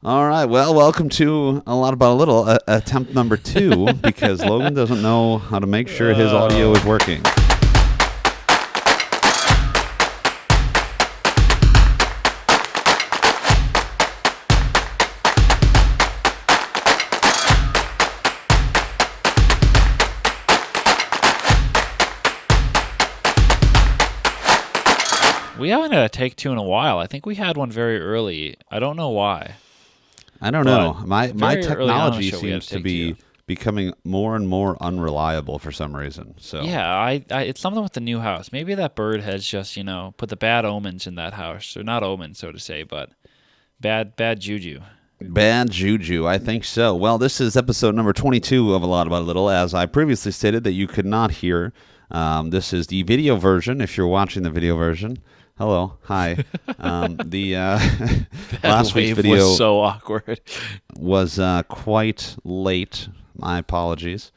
All right. Well, welcome to A Lot About a Little, attempt number 2, because Logan doesn't know how to make sure his audio is working. We haven't had a take 2 in a while. I think we had one very early. I don't know why. I don't know. My very early on in the technology show, we had seems to to take be 2. becoming more and more unreliable for some reason. So Yeah, it's something with the new house. Maybe that bird has just, put the bad omens in that house. Or not omens, so to say, but bad juju. Bad juju, I think so. Well, this is episode number 22 of A Lot About a Little. As I previously stated that you could not hear, this is the video version. If you're watching the video version, hello, hi. Last week's video was so awkward. was quite late. My apologies.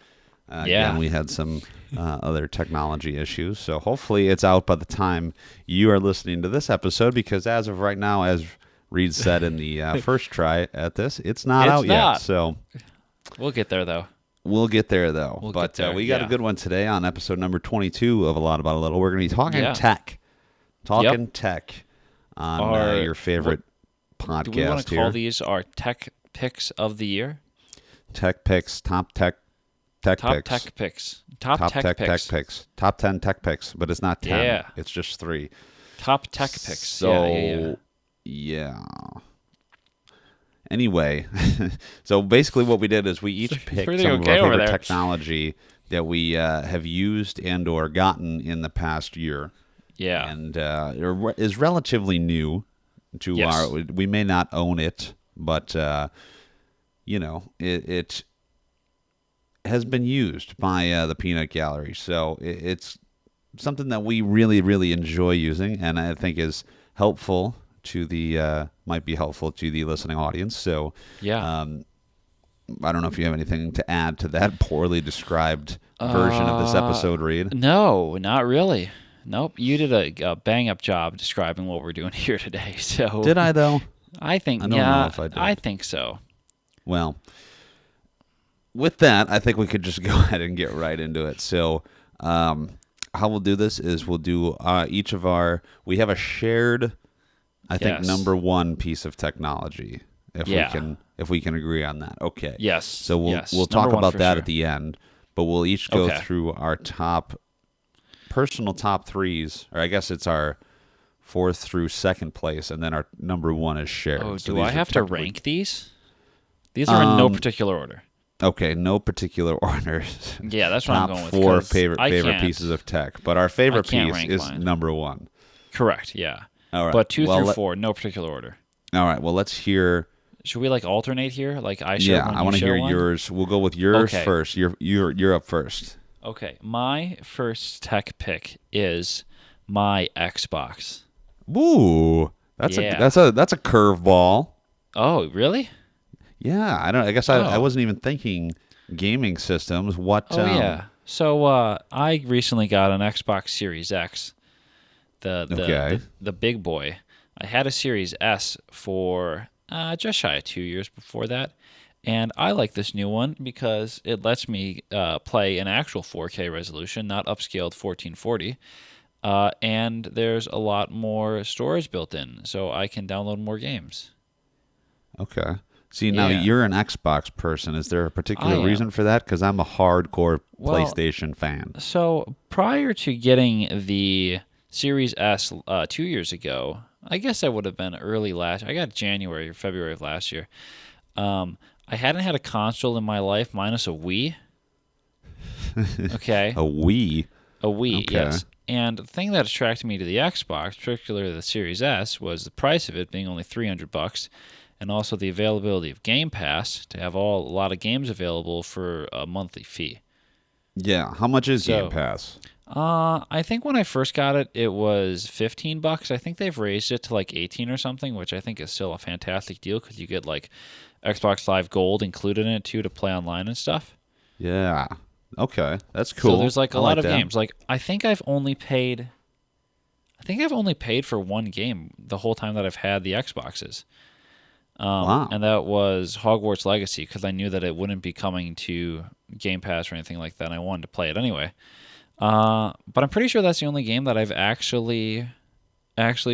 Again, we had some other technology issues, so hopefully it's out by the time you are listening to this episode, because as of right now, as Reid said in the first try at this, it's not out yet. So we'll get there, though. We'll get there, though. We'll but get there, we got a good one today on episode number 22 of A Lot About a Little. We're going to be talking tech. Tech on your favorite podcast. Do we want to here. call these our tech picks of the year? Tech picks, top tech Top picks. tech picks. Top tech picks. Top 10 tech picks, but it's not 10. Yeah. It's just 3. Top tech picks. So, yeah. Anyway, so basically what we did is we each picked some of our favorite technology that we have used and or gotten in the past year. Yeah. And is relatively new to our... We may not own it, but, it has been used by the Peanut Gallery. So it's something that we really, really enjoy using, and I think is helpful to the... might be helpful to the listening audience. So I don't know if you have anything to add to that poorly described version of this episode, Reid. No, not really. Nope, you did a bang-up job describing what we're doing here today. So did I, though? I think, I don't know if I did. I think so. Well, with that, I think we could just go ahead and get right into it. So how we'll do this is we'll do each of our... We have a shared, I think, number one piece of technology, if we can agree on that. Okay. Yes. So we'll talk about that at the end, but we'll each go through our personal top 3s, or I guess it's our 4th through 2nd place, and then our number 1 is shared. Oh, so do I have to rank these? These are in no particular order. Okay, no particular order. Yeah, that's what I'm going with. Top 4 favorite pieces of tech, but our favorite piece is mine. Number 1. Correct. Yeah. All right. But 2 through 4, no particular order. All right. Well, let's hear. Should we alternate here? Like I share one. Yeah, I want to hear yours. We'll go with yours first. You're up first. Okay, my first tech pick is my Xbox. Ooh, that's a curveball. Oh, really? Yeah, I guess I wasn't even thinking gaming systems. What? Yeah. So I recently got an Xbox Series X, the big boy. I had a Series S for just shy of 2 years before that. And I like this new one because it lets me play an actual 4K resolution, not upscaled 1440. And there's a lot more storage built in, so I can download more games. Okay. See, now you're an Xbox person. Is there a particular reason for that? Because I'm a hardcore PlayStation fan. So prior to getting the Series S 2 years ago, I guess I would have been early last. I got January or February of last year. I hadn't had a console in my life minus a Wii. Okay. A Wii? A Wii, okay. Yes. And the thing that attracted me to the Xbox, particularly the Series S, was the price of it being only $300, and also the availability of Game Pass to have a lot of games available for a monthly fee. Yeah. How much is Game Pass? I think when I first got it, it was $15. I think they've raised it to 18 or something, which I think is still a fantastic deal because you get Xbox Live Gold included in it too to play online and stuff. Yeah. Okay. That's cool. So there's a lot of games. I think I've only paid for one game the whole time that I've had the Xboxes. Wow. And that was Hogwarts Legacy because I knew that it wouldn't be coming to Game Pass or anything like that. And I wanted to play it anyway. But I'm pretty sure that's the only game that I've actually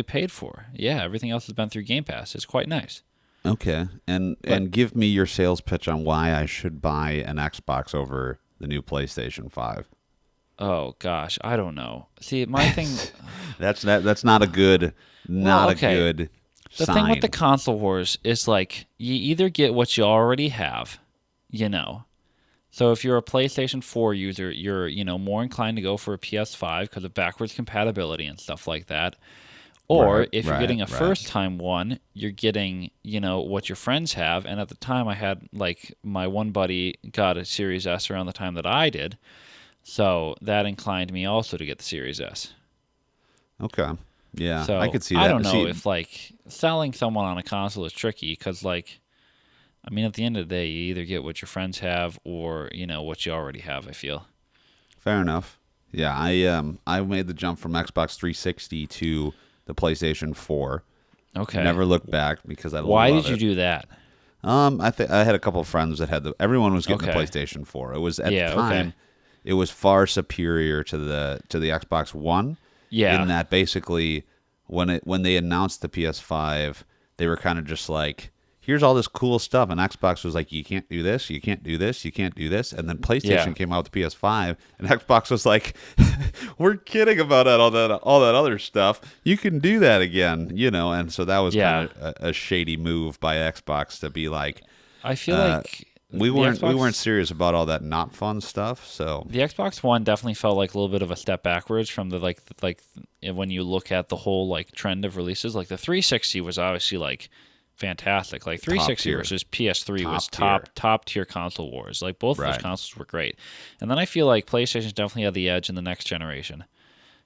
paid for. Yeah, everything else has been through Game Pass. It's quite nice. Okay. And But give me your sales pitch on why I should buy an Xbox over the new PlayStation 5. oh gosh, I don't know. See, my thing. That's not a good Well, not okay. a good The thing with the sign. console wars is like you either get what you already have, you know. So if you're a PlayStation 4 user, you're, more inclined to go for a PS5 because of backwards compatibility and stuff like that. Or Right, if you're right, getting a right. first time one, you're getting, what your friends have. And at the time I had like my one buddy got a Series S around the time that I did. So that inclined me also to get the Series S. Okay. Yeah, I So could see I that. don't know See, if like selling someone on a console is tricky because like I mean at the end of the day you either get what your friends have or what you already have. I feel. fair enough. Yeah, I made the jump from Xbox 360 to the PlayStation 4. Okay. Never looked back because I Why love did you it. do that? I had a couple of friends that had everyone was getting the Okay. PlayStation 4. It was at the Yeah. Okay. time it was far superior to the Xbox One in Yeah. that basically when they announced the PS5, they were kind of just like, here's all this cool stuff, and Xbox was like, you can't do this, you can't do this, you can't do this, and then Yeah. PlayStation came out with the PS5, and Xbox was like, we're kidding about all that other stuff. You can do that again, and so that was Yeah. kind of a shady move by Xbox to be like, I feel uh, like we the weren't Xbox serious about all that not fun stuff. So the Xbox One definitely felt like a little bit of a step backwards from the like when you look at the whole like trend of releases. Like the 360 was obviously like fantastic. Like top 360 tier, versus PS3 was top tier, top tier console wars. Like both of those right? consoles were great. And then I feel like PlayStation definitely had the edge in the next generation.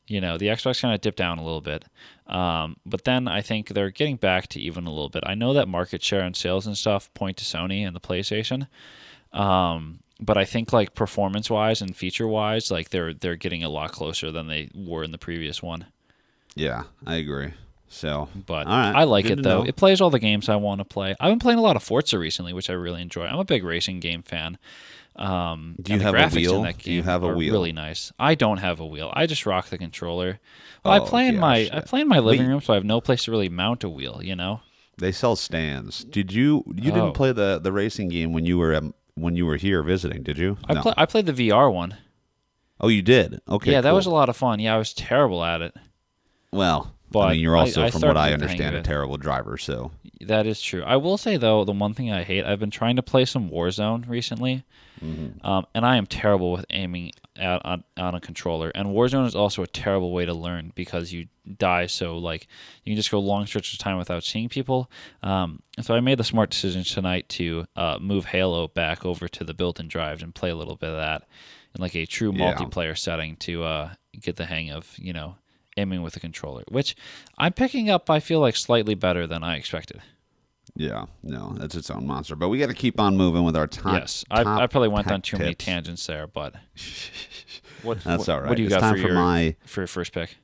The Xbox kind of dipped down a little bit. But then I think they're getting back to even a little bit. I know that market share and sales and stuff point to Sony and the PlayStation. But I think like performance wise and feature wise, like they're getting a lot closer than they were in the previous one. Yeah, I agree. So, But all right, I like good it to though. know. It plays all the games I want to play. I've been playing a lot of Forza recently, which I really enjoy. I'm a big racing game fan. Do you And the have a graphics wheel? in that Do you game have a are wheel? really nice. I don't have a wheel. I just rock the controller. Well, Oh gosh, I play in my living wait, room, so I have no place to really mount a wheel. they sell stands. You didn't Oh, play the racing game when you were here visiting, did you? No. I played the VR one. Oh, you did. Okay, Yeah, that was a cool. lot of fun. Yeah, I was terrible at it, Well, I but mean, you're also, I from what started to I get the hang of understand, a it. terrible driver. So, That is true. I will say though, the one thing I hate, I've been trying to play some Warzone recently, and I am terrible with aiming on a controller. And Warzone is also a terrible way to learn because you die so like you can just go long stretches of time without seeing people. So I made the smart decision tonight to move Halo back over to the built-in drive and play a little bit of that in like a true yeah, multiplayer setting to get the hang of aiming with a controller, which I'm picking up. I feel like slightly better than I expected. yeah, no, that's its own monster. But we got to keep on moving with our Yes, I probably went on tech too many tips. tangents there, but That's all what right. do you It's got time for for your first pick?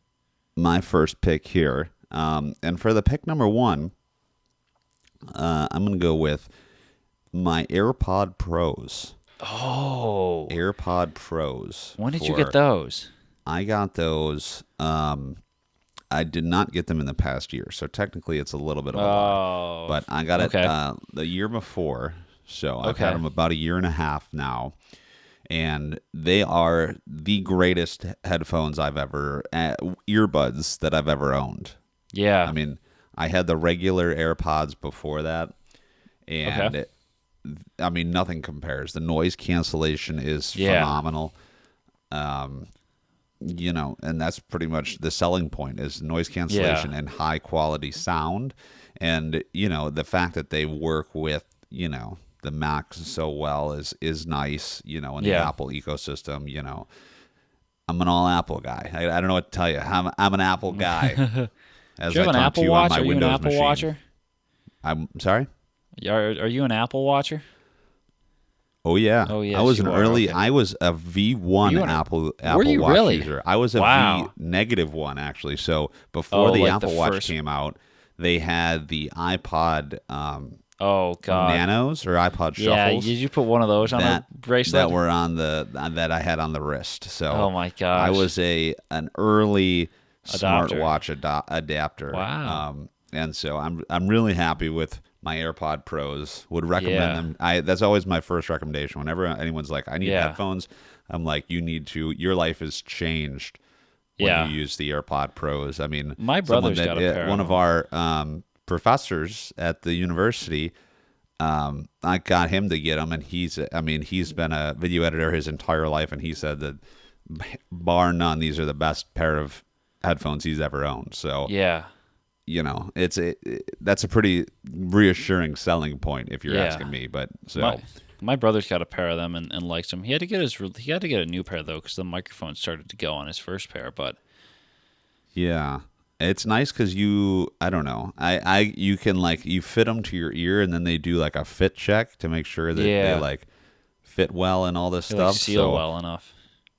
my first pick here. And for the pick number one, I'm going to go with my AirPod Pros. Oh, AirPod Pros. when did you get those? I got those. I did not get them in the past year, so technically it's a little bit of a lie. Oh, But I got it okay. the year before, so I've Okay. had them about a year and a half now. And they are the greatest headphones earbuds that I've ever owned. Yeah. I mean, I had the regular AirPods before that, and Okay. I mean, nothing compares. The noise cancellation is Yeah. phenomenal. And that's pretty much the selling point is noise cancellation Yeah. and high quality sound. And, the fact that they work with, the Macs so well is nice, in the Yeah. Apple ecosystem. I'm an all Apple guy. I don't know what to tell you. I'm an Apple guy. As Do you have I an talk Apple to you on Watch? my Are you an Windows Apple machine. Watcher? I'm sorry? Are you an Apple Watcher? Oh yeah. Oh, yes, I was you an are. early. Okay. I was a V1 You an- Apple Were you Watch really? user. I was a Wow. V negative one actually. So before Oh, the like Apple the Watch first. came out, they had the iPod Oh God. Nanos or iPod Yeah, Shuffles did you put one of those on a bracelet? that were on that I had on the wrist. So Oh my I gosh. was an early Adopter. smartwatch adapter. Wow. And so I'm really happy with my AirPod Pros. Would recommend Yeah. them. That's always my first recommendation. Whenever anyone's like, I need Yeah. headphones, I'm like, you need to. Your life has changed when Yeah. you use the AirPod Pros. I mean, My someone brother's got a pair one of of them. our professors at the university. I got him to get them, and he's been a video editor his entire life, and he said that bar none, these are the best pair of headphones he's ever owned. So Yeah. that's a pretty reassuring selling point if you're Yeah. asking me. But so My brother's got a pair of them and likes them. He had to get a new pair though because the microphone started to go on his first pair. But yeah, it's nice because I don't know, you can like you fit them to your ear, and then they do like a fit check to make sure that they like fit well and all this they stuff. like seal so well enough.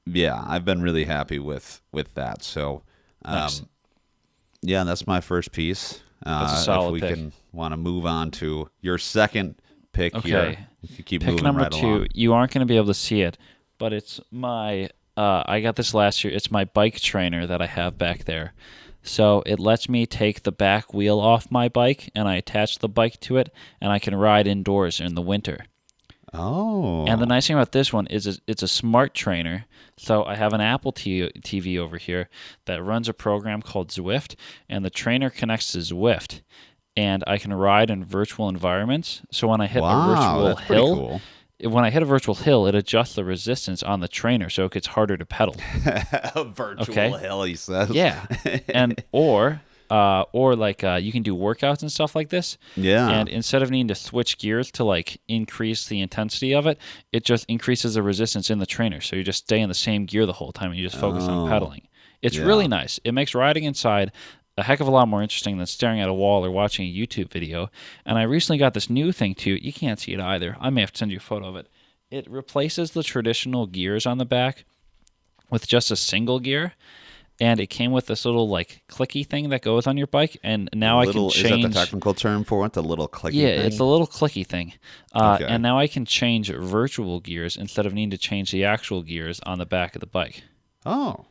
yeah, I've been really happy with that. So Nice. yeah, that's my first piece. That's a solid if we pick. can want to move on to your second pick Okay. here, you can keep Pick moving number right 2. along. You aren't going to be able to see it, but it's my. I got this last year. It's my bike trainer that I have back there. So it lets me take the back wheel off my bike, and I attach the bike to it, and I can ride indoors in the winter. Oh, And the nice thing about this one is it's a smart trainer. So I have an Apple TV over here that runs a program called Zwift, and the trainer connects to Zwift, and I can ride in virtual environments. So when I hit a virtual that's pretty hill, cool. when I hit a virtual hill, it adjusts the resistance on the trainer, so it gets harder to pedal. A virtual Okay. hill, he says. Yeah, and or you can do workouts and stuff like this. Yeah. And instead of needing to switch gears to like increase the intensity of it, it just increases the resistance in the trainer. So you just stay in the same gear the whole time and you just focus on pedaling. It's Yeah. really nice. It makes riding inside a heck of a lot more interesting than staring at a wall or watching a YouTube video. And I recently got this new thing too. You can't see it either. I may have to send you a photo of it. It replaces the traditional gears on the back with just a single gear. And it came with this little like clicky thing that goes on your bike, and now I can change. Is that the technical term for it? The little clicky Yeah, thing? it's a little clicky thing. Okay. And now I can change virtual gears instead of needing to change the actual gears on the back of the bike. Oh.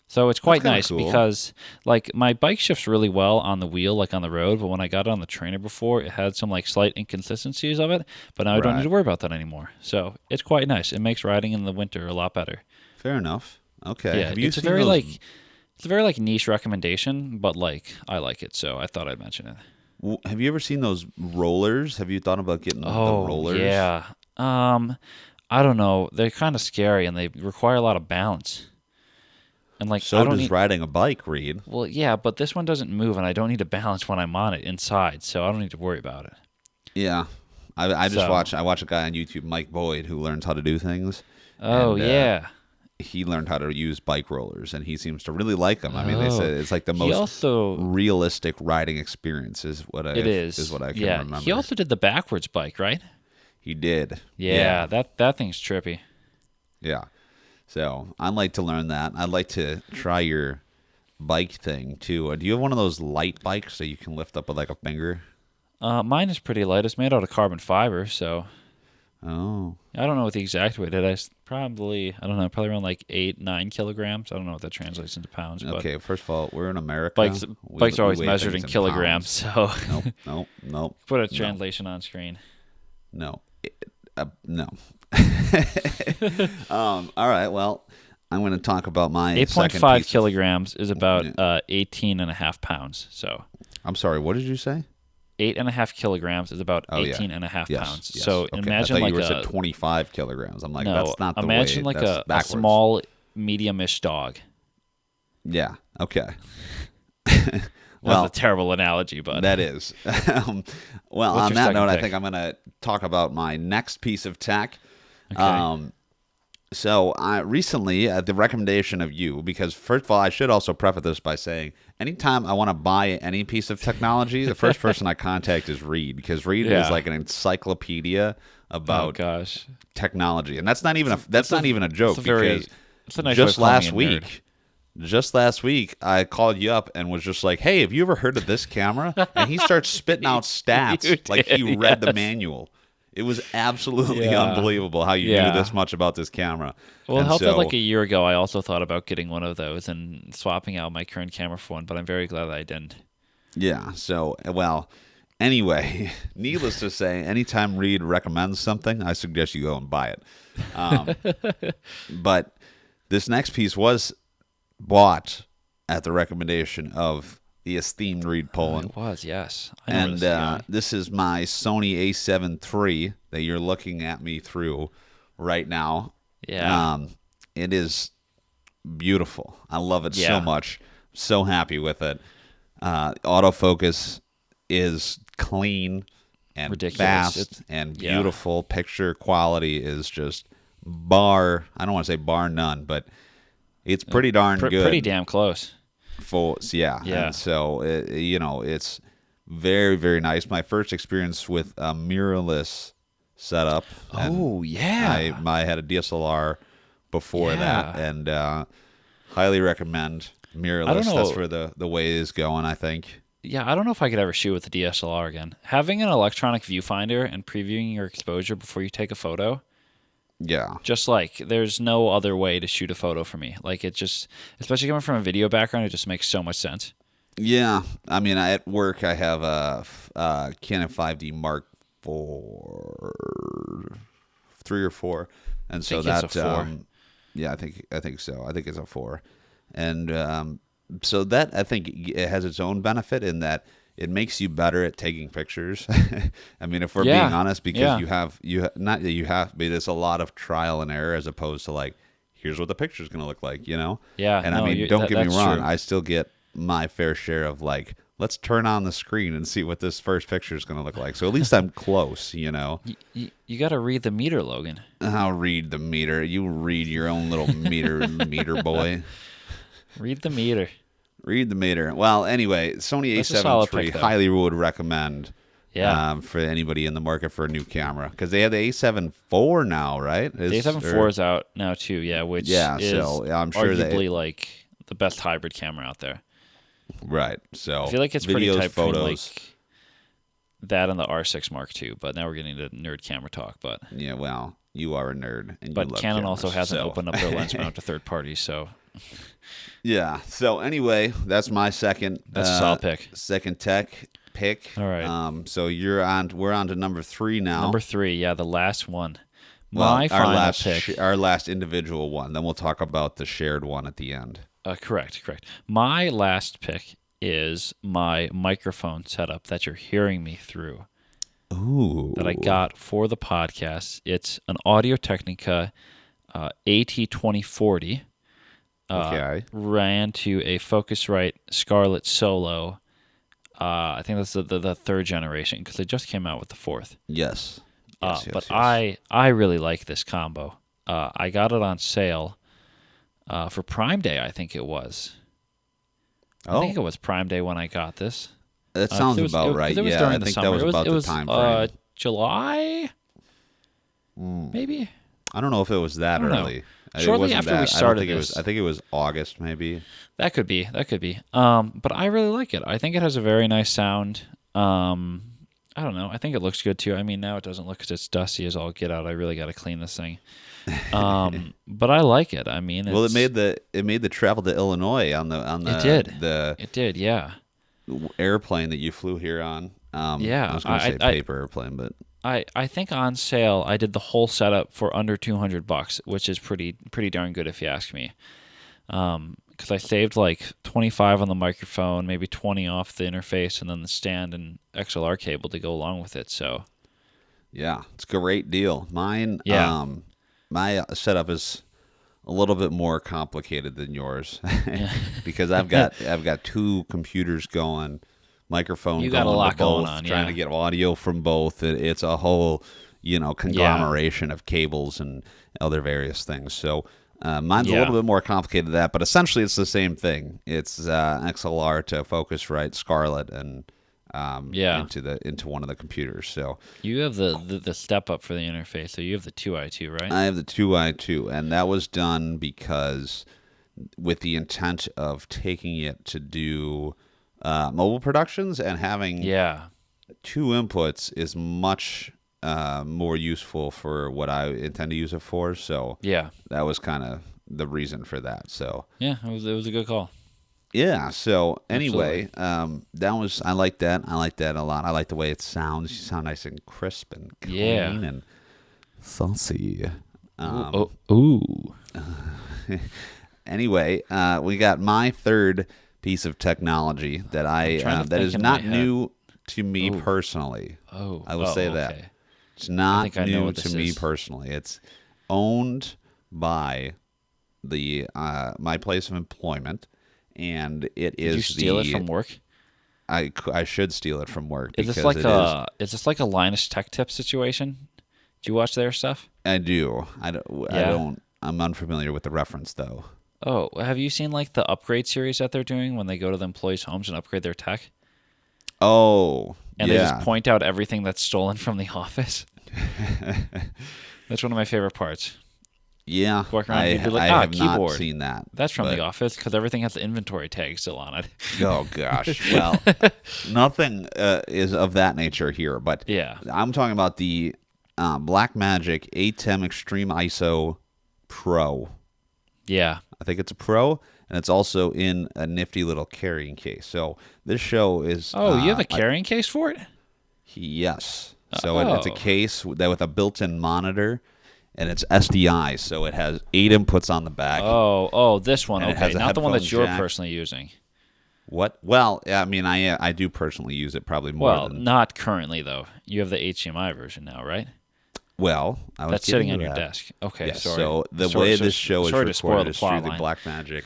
So it's quite kinda nice cool. because like my bike shifts really well on the wheel, like on the road, but when I got it on the trainer before, it had some like slight inconsistencies of it, but now I don't need to worry about that anymore. So it's quite nice. It makes riding in the winter a lot better. Fair enough. Okay. Yeah, Have you it's a seen very those? it's a very like niche recommendation, but like I like it, so I thought I'd mention it. Have you ever seen those rollers? Have you thought about getting the rollers? Yeah. I don't know. They're kind of scary and they require a lot of balance. And like So I don't does need, riding a bike, Reed. well, yeah, but this one doesn't move and I don't need to balance when I'm on it inside, so I don't need to worry about it. Yeah. I just So- watch a guy on YouTube, Mike Boyd, who learns how to do things. Oh, And, yeah. He learned how to use bike rollers, and he seems to really like them. I mean, they say it's like the He most also realistic riding experience is what I can yeah. remember. He also did the backwards bike, right? He did. Yeah, that thing's trippy. Yeah. So I'd like to learn that. I'd like to try your bike thing too. Do you have one of those light bikes that you can lift up with like a finger? Mine is pretty light. It's made out of carbon fiber, so Oh. I don't know what the exact weight is. Probably around like 8-9 kilograms. I don't know what that translates into pounds. But Okay, first of all, we're in America. bikes We are always weigh measured in things kilograms, pounds. so Nope. put a translation on screen. No. No. All right, well, I'm going to talk about my 8.5 kilograms is about 18 and a half pounds. So I'm sorry, what did you say? 8.5 kilograms is about 18 and a half Yes, pounds. yes. So Okay. imagine I thought like you were a said 25 kilograms. I'm like, no, that's not the imagine way. like That's a backwards. small, medium-ish dog. Yeah. Okay. Well, that's a terrible analogy, but that is. Well, What's on your that second note, I pick? think I'm going to talk about my next piece of tech. Okay. So I recently, at the recommendation of you, because first of all, I should also preface this by saying, anytime I want to buy any piece of technology, the first person I contact is Reed, because Reed is like an encyclopedia about gosh. technology, and that's not even a joke. It's a nice way Just of calling last me a nerd. week, just last week, I called you up and was just like, "Hey, have you ever heard of this camera?" And he starts spitting out stats like he read the manual. It was absolutely unbelievable how you knew this much about this camera. Well, it And helped that so, like a year ago, I also thought about getting one of those and swapping out my current camera for one, but I'm very glad that I didn't. yeah. So, well, anyway, needless to say, anytime Reid recommends something, I suggest you go and buy it. Um, but this next piece was bought at the recommendation of the esteemed Reid Poland. It was, yes. I And this is my Sony A7 III that you're looking at me through right now. Yeah. It is beautiful. I love it so much. So happy with it. Autofocus is clean and ridiculous. fast and beautiful. Picture quality is just I don't want to say bar none, but it's pretty darn good. Pretty damn close. Yeah. And so, it's very, very nice. My first experience with a mirrorless setup. Oh, yeah. I had a DSLR before that, and highly recommend mirrorless. That's where the way is going, I think. Yeah, I don't know if I could ever shoot with a DSLR again. Having an electronic viewfinder and previewing your exposure before you take a photo. Yeah. Just like there's no other way to shoot a photo for me. Like it just, especially coming from a video background, it just makes so much sense. Yeah. I mean, at work, I have a Canon 5D Mark IV, 3 or 4. And so it's a 4. Yeah, I think so. I think it's a 4. And so that, I think, it has its own benefit in that it makes you better at taking pictures. I mean, if we're being honest, because not that you have, but it's a lot of trial and error as opposed to like, here's what the picture's going to look like, Yeah. And I mean, don't get me wrong. True. I still get my fair share of like, let's turn on the screen and see what this first picture is going to look like. So at least I'm close, You got to read the meter, Logan. I'll read the meter. You read your own little meter boy. Read the meter. Read the meter. Well, anyway, Sony A7 III, highly would recommend for anybody in the market for a new camera. Because they have the A7 IV now, right? The A7 IV is out now too, which is I'm sure arguably like the best hybrid camera out there. Right. So I feel like it's pretty tight photos. Like that and the R6 Mark II, but now we're getting into nerd camera talk. But yeah, well, you are a nerd. And but you love Canon cameras, also hasn't opened up their lens mount to third parties, so... Yeah. So anyway, that's my second. That's a solid pick. Second tech pick. All right. So we're on to number 3 now. Number 3, the last one. My final pick. Our last individual one. Then we'll talk about the shared one at the end. Correct. My last pick is my microphone setup that you're hearing me through. Ooh. That I got for the podcast. It's an Audio-Technica AT2040. Ran to a Focusrite Scarlett Solo. I think that's the third generation because they just came out with the fourth. Yes. But I really like this combo. I got it on sale for Prime Day, I think it was. I think it was Prime Day when I got this. That sounds about right. I think that was about the time frame. July? Maybe? I don't know if it was that early. Shortly after we started this. I think it was August, maybe. That could be. But I really like it. I think it has a very nice sound. I don't know. I think it looks good too. I mean, now it doesn't look as dusty as all get out. I really got to clean this thing. But I like it. I mean, it made the travel to Illinois on the It did. Yeah. Airplane that you flew here on. I was going to say paper airplane, but I think on sale I did the whole setup for under $200, which is pretty darn good if you ask me. Because I saved like 25 on the microphone, maybe 20 off the interface, and then the stand and XLR cable to go along with it. So, yeah, it's a great deal. Mine, my setup is a little bit more complicated than yours because I've got 2 computers going. Microphone you going got a lot to both, going on, trying to get audio from both. It's a whole, conglomeration of cables and other various things. So mine's a little bit more complicated than that, but essentially it's the same thing. It's XLR to Focusrite Scarlett and into one of the computers. So you have the step up for the interface. So you have the 2i2, right? I have the 2i2, and that was done because with the intent of taking it to do mobile productions, and having Yeah. two inputs is much more useful for what I intend to use it for. So Yeah. that was kind of the reason for that. So Yeah. It was a good call. yeah. So Absolutely. anyway, that was I like that. I like that a lot. I like the way it sounds. You sound nice and crisp and Yeah. clean and saucy. Ooh. Ooh. Anyway, we got my third piece of technology that I'm trying to that think is in my not head. new to me Ooh. personally. Oh. I will Oh. say that Okay. it's I not think I know new what to this me is. personally. It's owned by the my place of employment, and it Did you is steal it the from work? I should steal it from work Is this because like it is. a Linus Tech Tip situation? Do you watch their stuff? I do. I don't. I Yeah. don't. I'm unfamiliar with the reference though. Oh, have you seen like the upgrade series that they're doing when they go to the employees' homes and upgrade their tech? Oh, And they just yeah. point out everything that's stolen from the office. That's one of my favorite parts. Yeah, Walk around and you'd be like, I have not keyboard. seen that, That's from the but office because everything has the inventory tag still on it. oh gosh, well, nothing is of that nature here. But Yeah. I'm talking about the Blackmagic ATEM Extreme ISO Pro. Yeah. I think it's a Pro, and it's also in a nifty little carrying case. So this show is Oh, you have a carrying case for it? yes. So it's a Oh. case that with a built-in monitor, and it's SDI, so it has 8 inputs on the back. Oh, this one. And it Okay, has a not the one that headphone you're jack. personally using. What? Well, I mean, I do personally use it probably more Well, than. not currently though. You have the HDMI version now, right? Well, I was That's getting sitting on to your that. desk. Okay, Yes. sorry. So the way this show is sorry to spoil recorded the is through plot the line. Blackmagic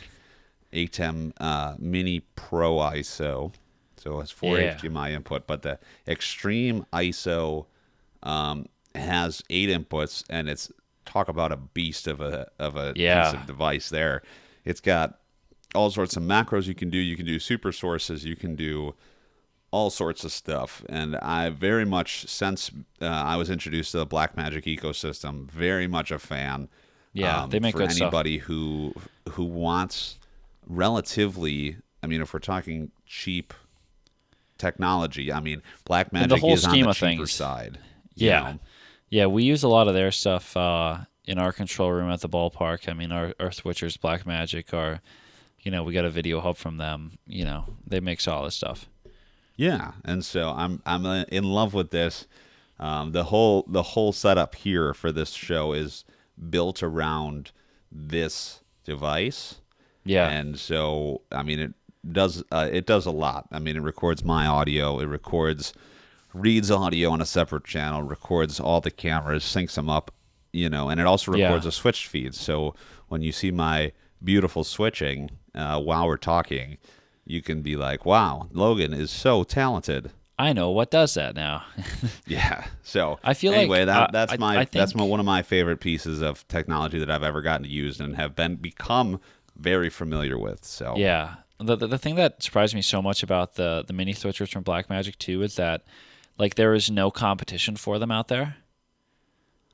ATEM Mini Pro ISO. So it's 4 Yeah. HDMI input, but the Extreme ISO has 8 inputs, and it's talk about a beast of a Yeah. piece of device there. It's got all sorts of macros you can do. You can do super sources. You can do all sorts of stuff. And I very much, since I was introduced to the Blackmagic ecosystem, very much a fan. Yeah, they make for good stuff. anybody who wants relatively. I mean, if we're talking cheap technology, I mean, In the Blackmagic whole is on scheme the of cheaper things. side. you Yeah. know. Yeah, we use a lot of their stuff in our control room at the ballpark. I mean, our switchers, Blackmagic, are, we got a video hub from them. They make solid stuff. Yeah, and so I'm in love with this. The whole setup here for this show is built around this device, Yeah. and so I mean it does a lot. I mean, it records my audio, it reads audio on a separate channel, records all the cameras, syncs them up, and it also records Yeah. a switch feed. So when you see my beautiful switching while we're talking, you can be like, wow, Logan is so talented. I know what does that now. Yeah. So I feel anyway, like that's I think, one of my favorite pieces of technology that I've ever gotten to use and have become very familiar with. So yeah. The thing that surprised me so much about the mini switchers from Blackmagic 2 is that like there is no competition for them out there.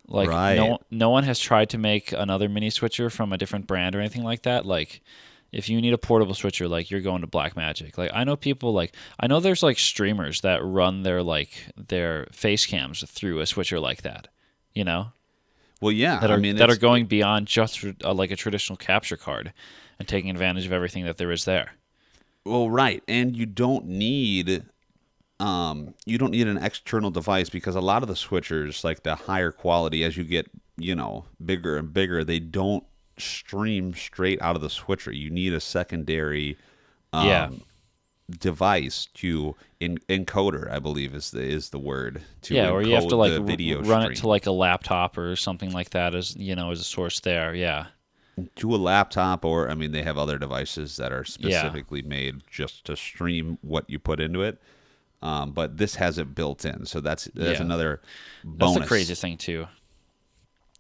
Like Right. no one has tried to make another mini switcher from a different brand or anything like that. Like if you need a portable switcher, like you're going to Blackmagic. Like I know there's like streamers that run their face cams through a switcher like that. Well, yeah. That are I mean, that are it's- going beyond just like a traditional capture card and taking advantage of everything that there is there. Well, right, and you don't need an external device because a lot of the switchers, like the higher quality, as you get bigger and bigger, they don't stream straight out of the switcher. You need a secondary Yeah. device to encoder, I believe is the word, to Yeah, or you have to encode like the video run stream. it to like a laptop or something like that as as a source there. Yeah. To a laptop, or I mean, they have other devices that are specifically made just to stream what you put into it. But this has it built in, so that's Yeah. another bonus. That's the craziest thing too.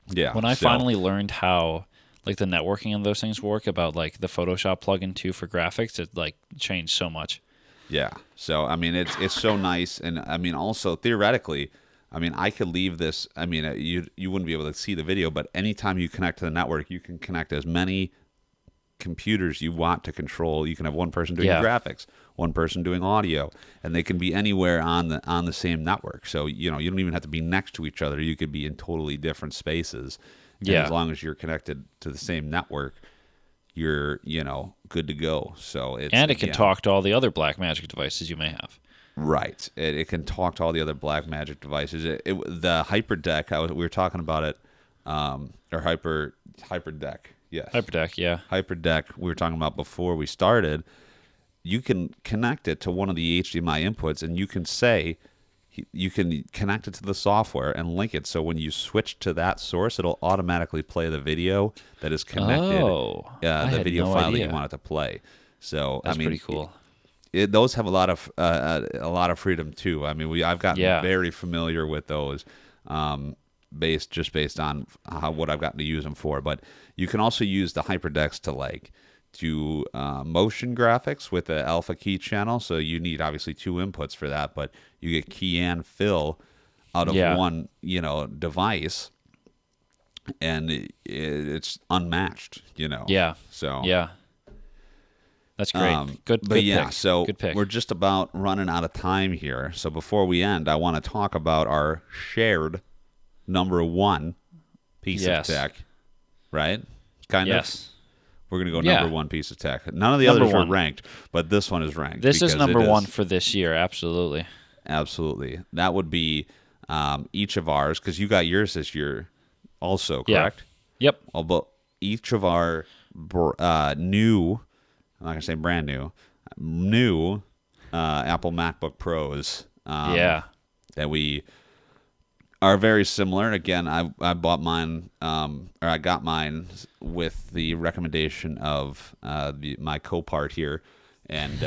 Yeah. When I so- finally learned how like the networking and those things work about like the Photoshop plugin too for graphics, it like changed so much. Yeah. So I mean, it's so nice, and I mean, also theoretically, I mean, I could leave this. I mean, you wouldn't be able to see the video, but anytime you connect to the network, you can connect as many computers you want to control. You can have one person doing Yeah. graphics, one person doing audio, and they can be anywhere on the same network. So you don't even have to be next to each other. You could be in totally different spaces. And Yeah. as long as you're connected to the same network, you're good to go. So it can talk to all the other Blackmagic devices you may have. Right. It can talk to all the other Blackmagic devices. The HyperDeck, we were talking about it, or HyperDeck. Yes. HyperDeck, yeah. HyperDeck, we were talking about before we started. You can connect it to one of the HDMI inputs, and you can connect it to the software and link it. So when you switch to that source, it'll automatically play the video that is connected. The video file that you want it to play. So that's pretty cool. Those have a lot of freedom too. I mean, I've gotten very familiar with those, based on what I've gotten to use them for. But you can also use the HyperDecks to do motion graphics with the alpha key channel. So you need obviously 2 inputs for that, but you get key and fill out of one device, and it's unmatched. Yeah. So yeah. That's great. Good pick. So good pick. We're just about running out of time here. So before we end, I want to talk about our shared number 1 piece of tech, right? Kind of. We're going to go number 1 piece of tech. None of the others are ranked, but this one is ranked. This is number 1 for this year, absolutely. Absolutely. That would be each of ours, because you got yours this year also, correct? Yep. Although each of our new, I'm not going to say brand new Apple MacBook Pros that we are very similar. Again, I bought mine, or I got mine with the recommendation of my co-part here, and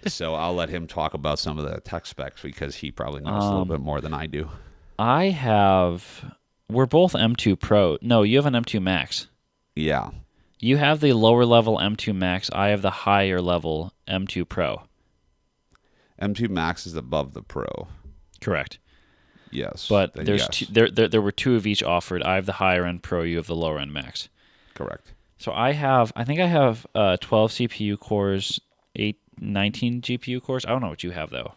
so I'll let him talk about some of the tech specs because he probably knows a little bit more than I do. We're both M2 Pro. No, you have an M2 Max. Yeah. You have the lower level M2 Max. I have the higher level M2 Pro. M2 Max is above the Pro. Correct. Yes. But there were 2 of each offered. I have the higher end Pro. You have the lower end Max. Correct. So I think I have 12 CPU cores, 19 GPU cores. I don't know what you have though.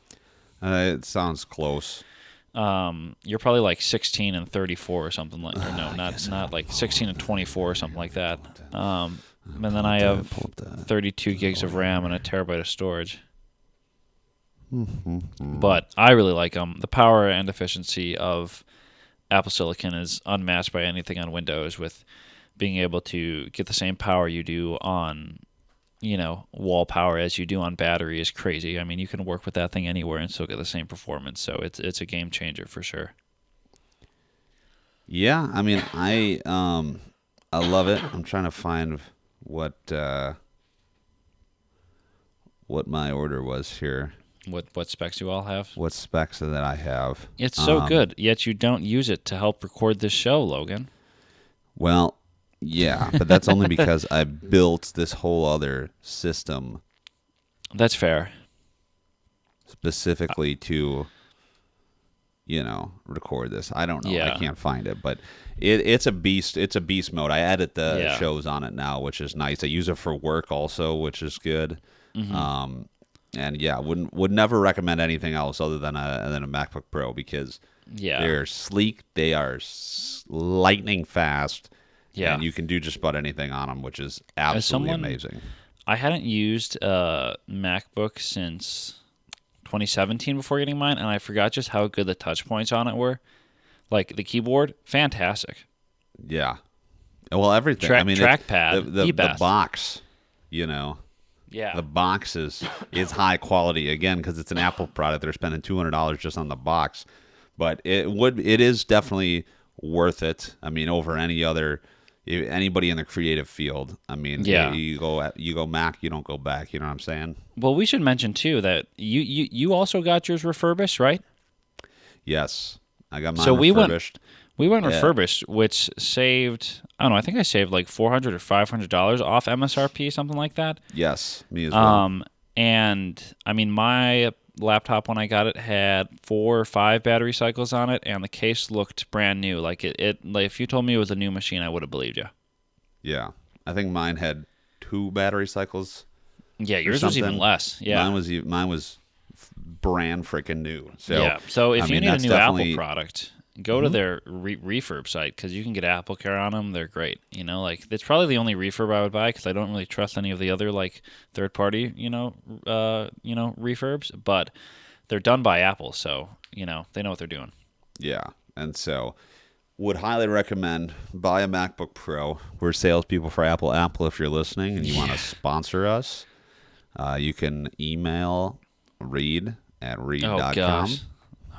It sounds close. You're probably like 16 and 34 or something like. Or no, not like 16 and 24 or something like that. And then I have 32 gigs of RAM and a terabyte of storage. But I really like them. The power and efficiency of Apple Silicon is unmatched by anything on Windows, with being able to get the same power you do on, wall power as you do on battery is crazy. I mean, you can work with that thing anywhere and still get the same performance. So it's a game changer for sure. Yeah, I mean, I love it. I'm trying to find what my order was here. What specs you all have? What specs that I have. It's so good, yet you don't use it to help record this show, Logan. Well, yeah, but that's only because I built this whole other system. That's fair. Specifically to, record this. I don't know. Yeah. I can't find it, but it's a beast. It's a beast mode. I edit the shows on it now, which is nice. I use it for work also, which is good. Mm-hmm. And yeah, would never recommend anything else other than a MacBook Pro, because they're sleek, they are lightning fast, and you can do just about anything on them, which is absolutely amazing. I hadn't used a MacBook since 2017 before getting mine, and I forgot just how good the touch points on it were. Like the keyboard, fantastic. Yeah. Well, everything. Trackpad, the box, Yeah. The box is high quality, again, because it's an Apple product. They're spending $200 just on the box, but it is definitely worth it. I mean, over anybody in the creative field. I mean, you go Mac, you don't go back. You know what I'm saying? Well, we should mention too that you also got yours refurbished, right? Yes, I got mine refurbished. We went refurbished, which saved, I don't know, I think I saved like $400 or $500 off MSRP, something like that. Yes, me as well. And I mean, my laptop when I got it had 4 or 5 battery cycles on it, and the case looked brand new. Like like if you told me it was a new machine, I would have believed you. Yeah, I think mine had 2 battery cycles. Yeah, yours was even less. Yeah, mine was brand freaking new. So yeah. So if you need a new definitely... Apple product, go to their refurb site because you can get Apple Care on them. They're great. You know, like it's probably the only refurb I would buy because I don't really trust any of the other like third party refurbs. But they're done by Apple, so they know what they're doing. Yeah, and so would highly recommend buy a MacBook Pro. We're salespeople for Apple. Apple, if you're listening and you want to sponsor us, you can email Reid at reid.com. Oh gosh.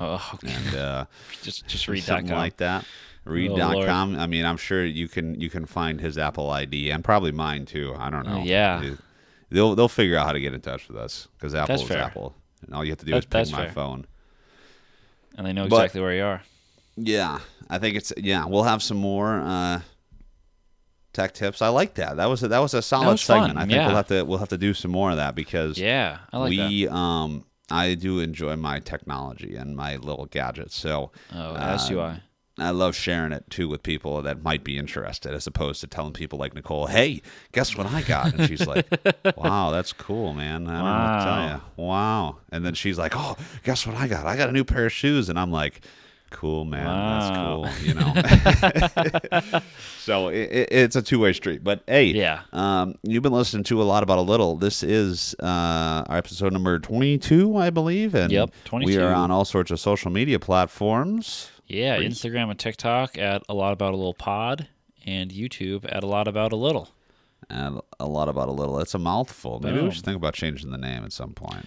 Oh, okay. And just read.com. Something like that. Reid.com. I mean, I'm sure you can find his Apple ID and probably mine too. I don't know. Yeah. They'll figure out how to get in touch with us because Apple is fair. Apple. And all you have to do is ping my phone. And they know exactly where you are. Yeah. I think we'll have some more tech tips. I like that. That was a solid segment. Fun. I think we'll have to do some more of that because I like that. I do enjoy my technology and my little gadgets. So as do I. I love sharing it too with people that might be interested, as opposed to telling people like Nicole, "Hey, guess what I got?" And she's like, "Wow, that's cool, man. I don't know what to tell you. Wow." And then she's like, "Oh, guess what I got? I got a new pair of shoes." And I'm like, "Cool, man. Wow. That's cool." So it's a two-way street. But hey, you've been listening to A Lot About a Little. This is our episode number 22, I believe. And yep, 22. We are on all sorts of social media platforms. Yeah, Instagram and TikTok at A Lot About a Little Pod, and YouTube at A Lot About a Little. And A Lot About a Little. That's a mouthful. Maybe we should think about changing the name at some point.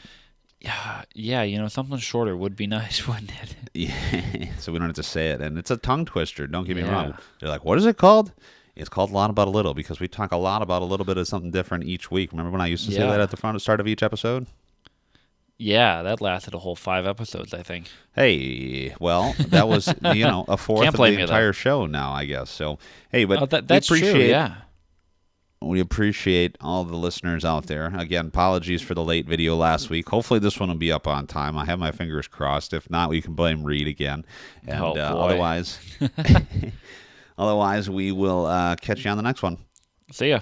Yeah, something shorter would be nice, wouldn't it? Yeah, so we don't have to say it. And it's a tongue twister, don't get me wrong. They're like, what is it called? It's called A Lot About a Little because we talk a lot about a little bit of something different each week. Remember when I used to say that at the start of each episode? Yeah, that lasted a whole 5 episodes, I think. Hey, well, that was, a fourth of the entire show now, I guess. So, hey, but that's true, yeah. We appreciate all the listeners out there. Again, apologies for the late video last week. Hopefully this one will be up on time. I have my fingers crossed. If not, we can blame Reid again. And otherwise, we will catch you on the next one. See ya.